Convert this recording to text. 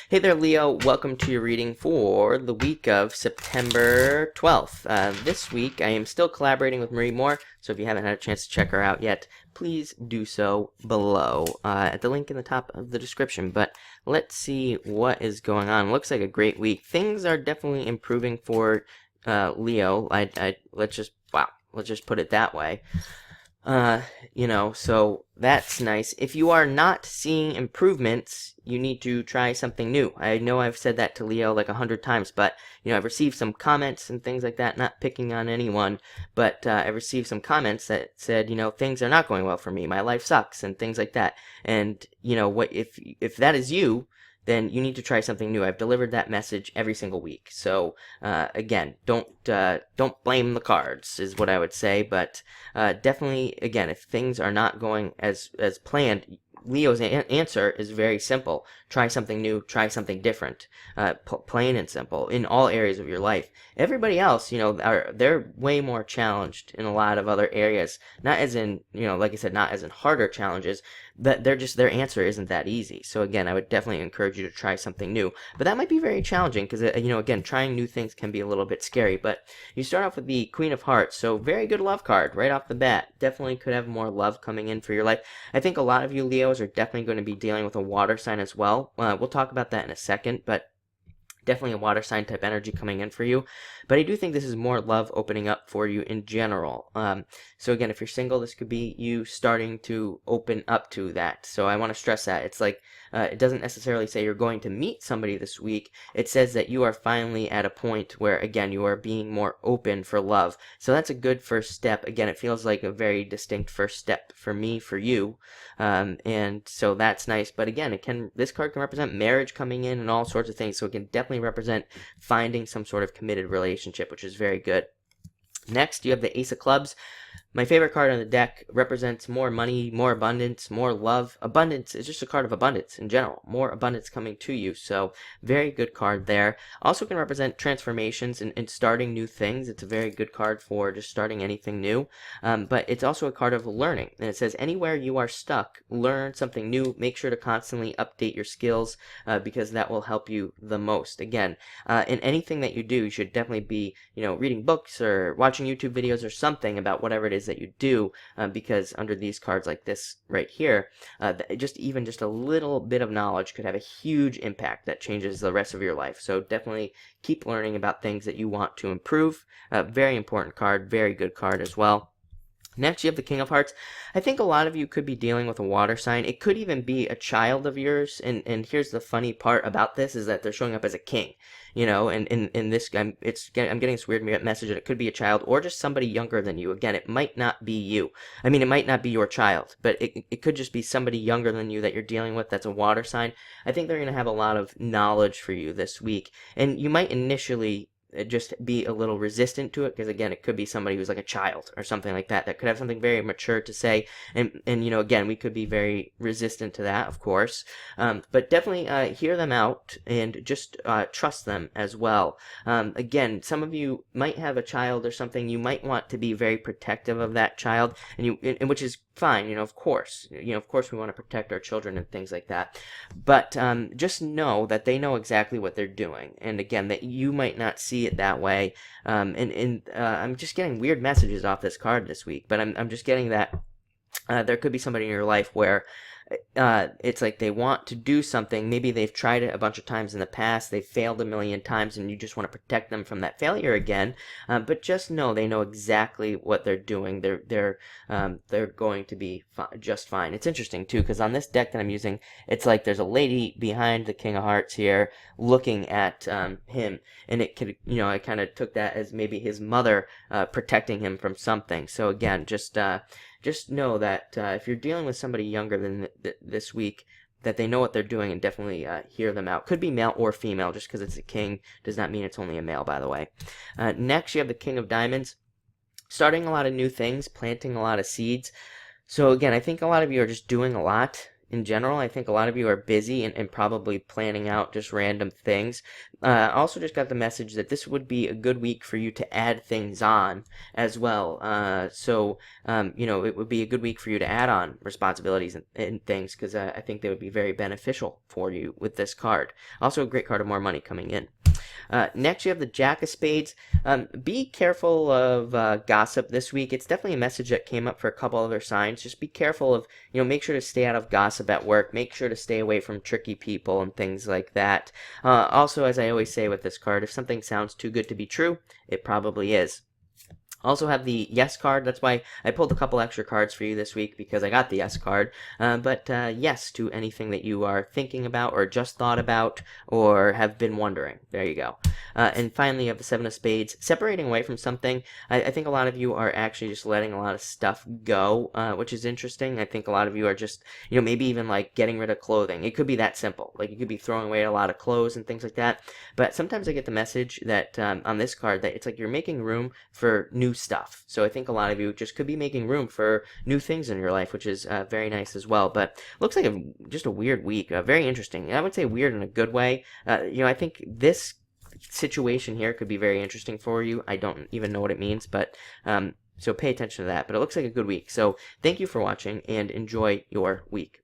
Hey there, Leo. Welcome to your reading for the week of September 12th. This week, I am still collaborating with Marie Moore, so if you haven't had a chance to check her out yet, please do so below at the link in the top of the description. But let's see what is going on. Looks like a great week. Things are definitely improving for Leo. Let's just put it that way. So that's nice. If you are not seeing improvements, you need to try something new. I know I've said that to Leo like 100 times, but, I've received some comments and things like that, not picking on anyone, but I've received some comments that said, things are not going well for me, my life sucks, and things like that. And, what if that is you, then you need to try something new. I've delivered that message every single week. So again, don't blame the cards is what I would say. But definitely, again, if things are not going as planned, Leo's answer is very simple. Try something new, try something different, plain and simple, in all areas of your life. Everybody else, they're way more challenged in a lot of other areas. Not as in, like I said, not as in harder challenges, but their answer isn't that easy. So again, I would definitely encourage you to try something new. But that might be very challenging because, again, trying new things can be a little bit scary. But you start off with the Queen of Hearts, so very good love card right off the bat. Definitely could have more love coming in for your life. I think a lot of you Leos are definitely going to be dealing with a water sign as well. We'll talk about that in a second, but definitely a water sign type energy coming in for you. But I do think this is more love opening up for you in general. So again, if you're single, this could be you starting to open up to that. So I want to stress that. It's like, it doesn't necessarily say you're going to meet somebody this week. It says that you are finally at a point where, again, you are being more open for love. So that's a good first step. Again, it feels like a very distinct first step for me, for you. And so that's nice. But again, this card can represent marriage coming in and all sorts of things. So it can definitely represent finding some sort of committed relationship, which is very good. Next, you have the Ace of Clubs. My favorite card on the deck represents more money, more abundance, more love. Abundance is just a card of abundance in general. More abundance coming to you. So very good card there. Also can represent transformations and starting new things. It's a very good card for just starting anything new. But it's also a card of learning. And it says anywhere you are stuck, learn something new. Make sure to constantly update your skills because that will help you the most. Again, in anything that you do, you should definitely be, reading books or watching YouTube videos or something about whatever it is that you do, because under these cards like this right here, just a little bit of knowledge could have a huge impact that changes the rest of your life. So definitely keep learning about things that you want to improve. Very important card, very good card as well. Next, you have the King of Hearts. I think a lot of you could be dealing with a water sign. It could even be a child of yours. And here's the funny part about this is that they're showing up as a king. And in this, I'm getting this weird message that it could be a child or just somebody younger than you. Again, it might not be you. I mean, it might not be your child, but it could just be somebody younger than you that you're dealing with that's a water sign. I think they're going to have a lot of knowledge for you this week. And you might initially just be a little resistant to it because, again, it could be somebody who's like a child or something like that could have something very mature to say, and again, we could be very resistant to that, of course, but definitely hear them out and just trust them as well. Again, some of you might have a child or something. You might want to be very protective of that child, and which is fine, of course we want to protect our children and things like that, but just know that they know exactly what they're doing, and again, that you might not see it that way. I'm just getting weird messages off this card this week, but I'm just getting that there could be somebody in your life where it's like they want to do something. Maybe they've tried it a bunch of times in the past. They've failed a million times, and you just want to protect them from that failure again. But just know they know exactly what they're doing. They're going to be just fine. It's interesting too because on this deck that I'm using, it's like there's a lady behind the King of Hearts here looking at him, and it could I kind of took that as maybe his mother protecting him from something. So again, just know that if you're dealing with somebody younger than this week, that they know what they're doing, and definitely hear them out. Could be male or female. Just because it's a king does not mean it's only a male, by the way. Next, you have the King of Diamonds. Starting a lot of new things, planting a lot of seeds. So again, I think a lot of you are just doing a lot. in general. I think a lot of you are busy and probably planning out just random things. Also just got the message that this would be a good week for you to add things on as well. It would be a good week for you to add on responsibilities and things, because I think they would be very beneficial for you with this card. Also a great card of more money coming in. Next, you have the Jack of Spades. Be careful of gossip this week. It's definitely a message that came up for a couple other signs. Just be careful of, make sure to stay out of gossip at work. Make sure to stay away from tricky people and things like that. Also, as I always say with this card, if something sounds too good to be true, it probably is. Also have the Yes card. That's why I pulled a couple extra cards for you this week, because I got the Yes card. But yes to anything that you are thinking about or just thought about or have been wondering. There you go. And finally, you have the Seven of Spades. Separating away from something. I think a lot of you are actually just letting a lot of stuff go, which is interesting. I think a lot of you are just, maybe even like getting rid of clothing. It could be that simple. Like you could be throwing away a lot of clothes and things like that. But sometimes I get the message that on this card that it's like you're making room for new stuff. So I think a lot of you just could be making room for new things in your life, which is very nice as well. But looks like just a weird week. Very interesting. I would say weird in a good way. I think this situation here could be very interesting for you. I don't even know what it means, but so pay attention to that. But it looks like a good week. So thank you for watching and enjoy your week.